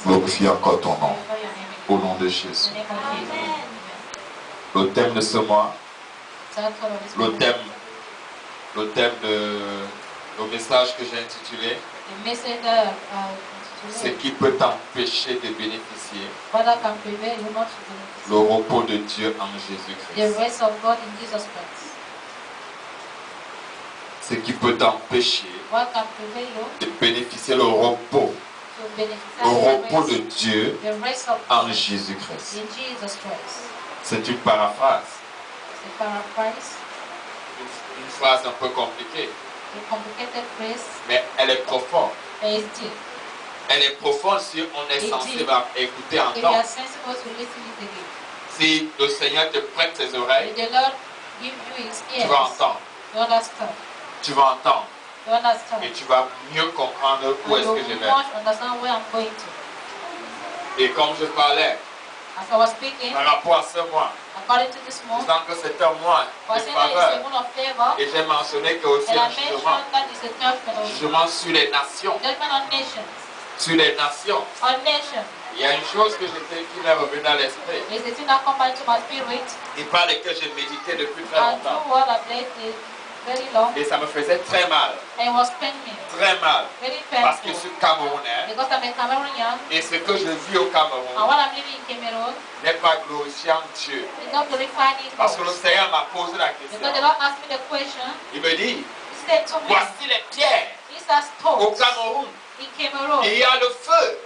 Glorifie encore ton nom. Au nom de Jésus. Le thème de ce mois, le thème le message que j'ai intitulé, ce qui peut t'empêcher de bénéficier le repos de Dieu en Jésus-Christ. Ce qui peut t'empêcher de bénéficier le repos de Dieu en Jésus-Christ. C'est une paraphrase. Une phrase un peu compliquée. Mais elle est profonde. Elle est profonde si on est sensible à écouter, entendre. Si le Seigneur te prête ses oreilles, tu vas entendre. Tu vas entendre. Et tu vas mieux comprendre où est-ce que je vais. Et comme je parlais par rapport à ce mois, disant que c'est un mois de faveur, et j'ai mentionné qu'il y a aussi un jugement sur les nations. Sur les nations. Il y a une chose que qui m'est revenue dans l'esprit, et par laquelle j'ai médité depuis très longtemps. Et ça me faisait très mal. Très mal. Parce que je suis Camerounais. Et ce que je vis au Cameroun n'est pas glorifiant Dieu. Parce que le Seigneur m'a posé la question. Il me dit, voici les pierres au Cameroun. Et il y a le feu.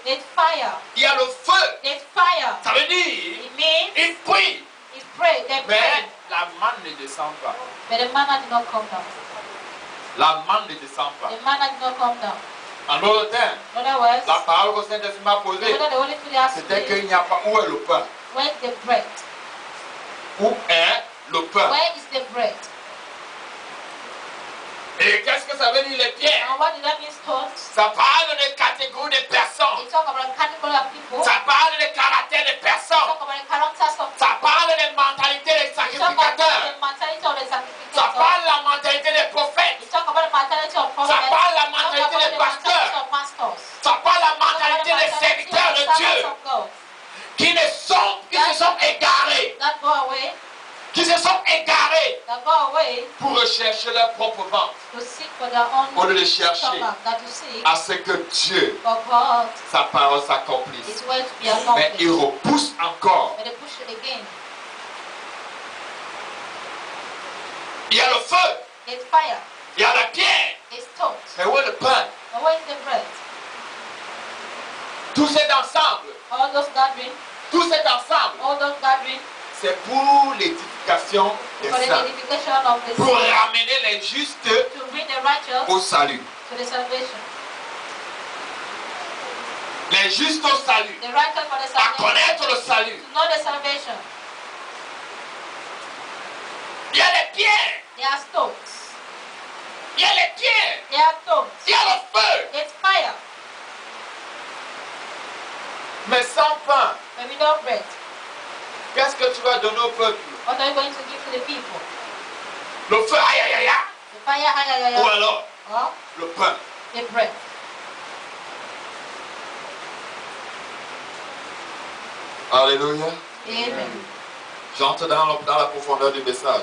Il y a le feu. Ça veut dire, il prie. Mais la manne ne descend pas. La manne ne descend pas. En d'autres termes, la parole que le Saint-Esprit m'a posée, c'était qu'il n'y a pas. Où est le pain? Où est le pain? Et qu'est-ce que ça veut dire les pierres? Ça parle de catégories de personnes. Ça parle de caractère de personnes. Ça parle de mentalité des sacrificateurs. Ça parle de la mentalité des prophètes. Ça parle de la mentalité des pasteurs. Ça parle de la mentalité des serviteurs de Dieu qui se sont égarés. Qui se sont égarés pour rechercher leur propre ventre. Au lieu de chercher à ce que Dieu, sa parole s'accomplisse. Mais ils repoussent encore. Il y a le feu. Il y a la pierre. Mais où est le pain? Tout cet ensemble. Tout cet ensemble. C'est pour l'édification des saints. Pour ramener les justes au salut. Les justes au salut. À connaître le salut. Il y a les pierres. Il y a les pierres. Il y a le feu. Mais sans pain. Qu'est-ce que tu vas donner au peuple? Le feu, aïe aïe aïe. Ou alors, le pain. Alléluia. Amen. J'entre dans la profondeur du message.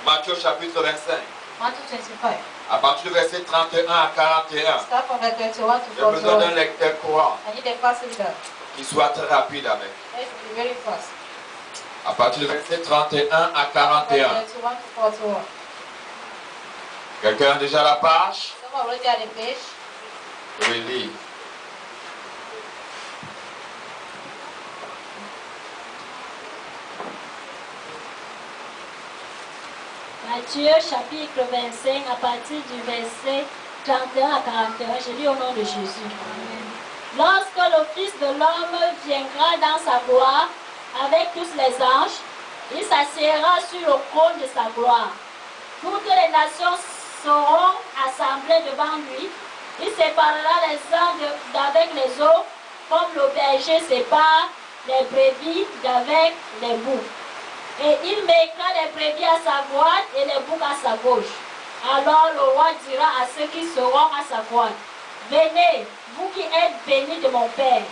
Matthieu chapitre 25. À partir du verset 31 à 41. J'ai besoin d'un lecteur courant qui soit très rapide avec. À partir du verset 31 à 41. Quelqu'un a déjà la page? Je vais lire. Matthieu chapitre 25 à partir du verset 31 à 41. Je lis au nom de Jésus. Lorsque le Fils de l'homme viendra dans sa gloire avec tous les anges, il s'assiera sur le trône de sa gloire. Toutes les nations seront assemblées devant lui. Il séparera les uns d'avec les autres, comme le berger sépare les brebis d'avec les boucs. Et il mettra les brebis à sa droite et les boucs à sa gauche. Alors le roi dira à ceux qui seront à sa droite, venez, vous qui êtes béni de mon Père.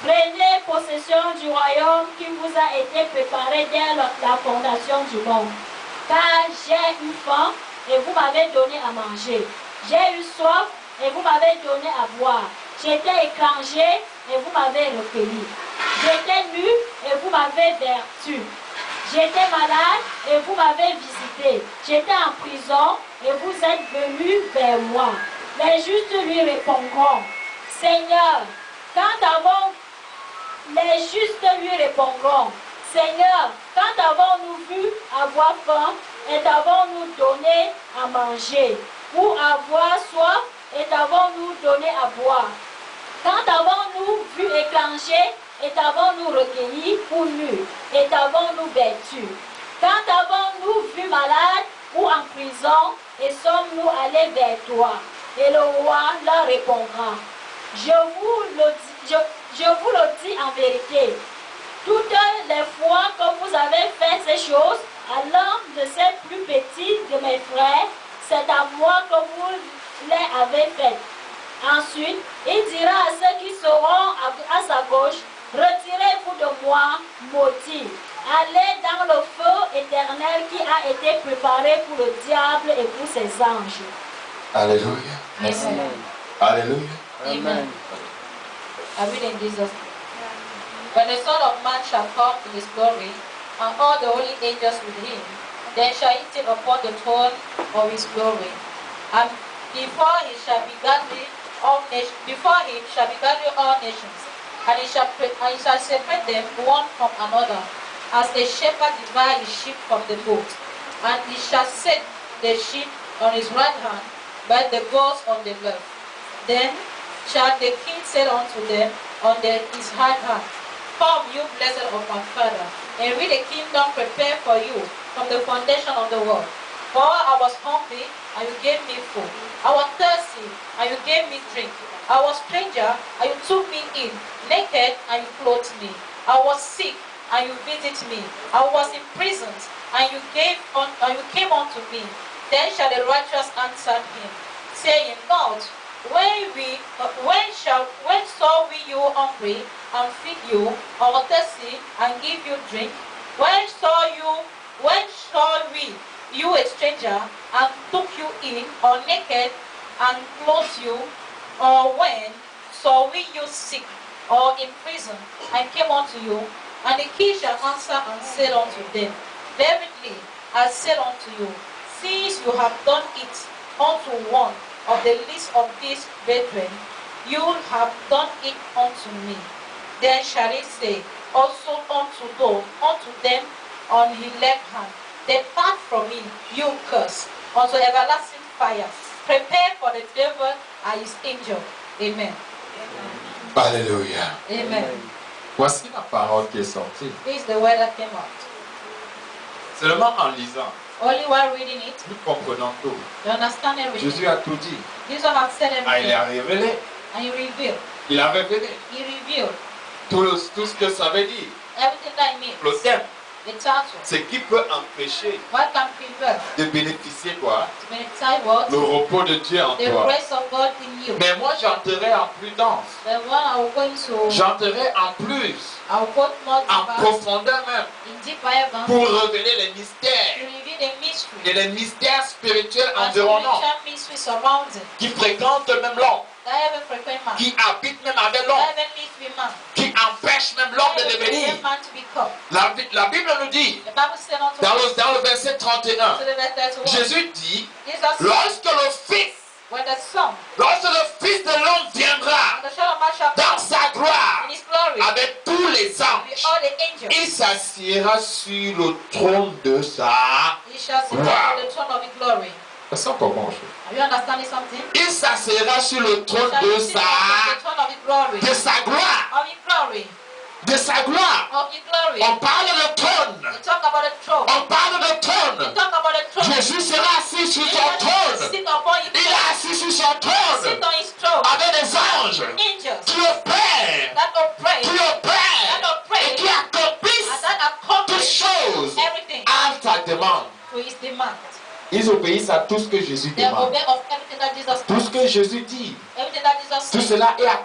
Prenez possession du royaume qui vous a été préparé dès la fondation du monde. Car j'ai eu faim et vous m'avez donné à manger. J'ai eu soif et vous m'avez donné à boire. J'étais étranger et vous m'avez recueilli. J'étais nu et vous m'avez vertu. J'étais malade et vous m'avez visité. J'étais en prison et vous êtes venus vers moi. Les justes lui répondront, Seigneur, les justes lui répondront, Seigneur, quand avons-nous vu avoir faim et t'avons-nous donné à manger, ou avoir soif et t'avons-nous donné à boire? Quand avons-nous vu étranger et t'avons-nous recueilli ou nu et t'avons-nous vêtu? Quand avons-nous vu malade ou en prison et sommes-nous allés vers toi? Et le roi leur répondra, je vous le dis en vérité, toutes les fois que vous avez fait ces choses à l'un de ces plus petits de mes frères, c'est à moi que vous les avez faites. Ensuite, il dira à ceux qui seront à sa gauche, retirez-vous de moi, maudits. Allez dans le feu éternel qui a été préparé pour le diable et pour ses anges. Alléluia. Amen. Alléluia. Amen. I read in Jesus. When the Son of Man shall come in his glory, and all the holy angels with him, then shall he sit upon the throne of his glory. And before him shall be gathering all nations, and he shall separate them one from another, as a shepherd divides his sheep from the goats. And he shall set the sheep on his right hand, but the goats on the left. Then shall the king say unto them on his right hand, Come, you blessed of my Father, and read the kingdom prepared for you from the foundation of the world. For I was hungry, and you gave me food. I was thirsty, and you gave me drink. I was stranger, and you took me in. Naked, and you clothed me. I was sick, and you visited me. I was imprisoned, and you came unto me. Then shall the righteous answer him, saying, Lord, when saw we you hungry and feed you, or thirsty and give you drink? When saw we you a stranger and took you in, or naked and clothed you? Or when saw we you sick or in prison and came unto you? And the king shall answer and say unto them, Verily I say unto you, since you have done it unto one of the least of these brethren, you have done it unto me. Then shall he say also unto them on his left hand, Depart from me, you cursed, unto everlasting fire, prepared for the devil and his angel. Amen. Alléluia. Amen. Voici la parole qui est sortie. This is the word that came out. Seulement en lisant, Only while reading it, nous comprenons tout. you understand everything. Jésus a tout dit. Jesus has said Ah, il everything. a révélé. And he revealed. Il a révélé He revealed tout ce que ça veut dire. everything that it means. Le thème, The title. ce qui peut empêcher What can prevent de bénéficier quoi? to meditate what? Le repos de Dieu en The toi. grace of God in you. Mais moi, j'entrerai en prudence. The one I will go into, J'entrerai en plus, I will go more en deeper, profondeur même, in deeper heaven, pour révéler les to mystères reveal the mystery et les mystères spirituels and environnants spiritual mysteries surrounding qui fréquentent même l'homme, that heaven frequent man, qui habitent même avec l'homme, that heaven lives with man, qui empêchent même l'homme de that heaven devenir. prevent man to become. La Bible nous dit, The Bible said unto dans us, le verset 31, to the verse 31, Jésus dit, Jesus said, lorsque le Fils de l'homme viendra when the Son of Man shall dans come sa gloire in his glory avec tous les with anges, all the angels, il s'assiera sur le trône de sa he shall sit gloire. upon the throne of his glory. C'est ça qu'on mange. Are you understanding something? Il s'assiera sur le He trône shall de sit upon the throne of his glory. de sa gloire. Of his glory. De sa gloire. Of his glory. On parle de trône. We talk about the throne. On parle de We trône. talk about the throne. Jésus sera assis sur son Jesus trône. sit upon his Il throne. est assis sur son trône Sit on his throne. avec des anges Angels qui opèrent, that oppress et qui accomplissent and that toutes accomplish choses everything à sa demande. to his demand. Ils obéissent à tout ce que Jésus They demande. obey of everything that Jesus Tout ce que Jésus dit, everything that Jesus tout said. cela est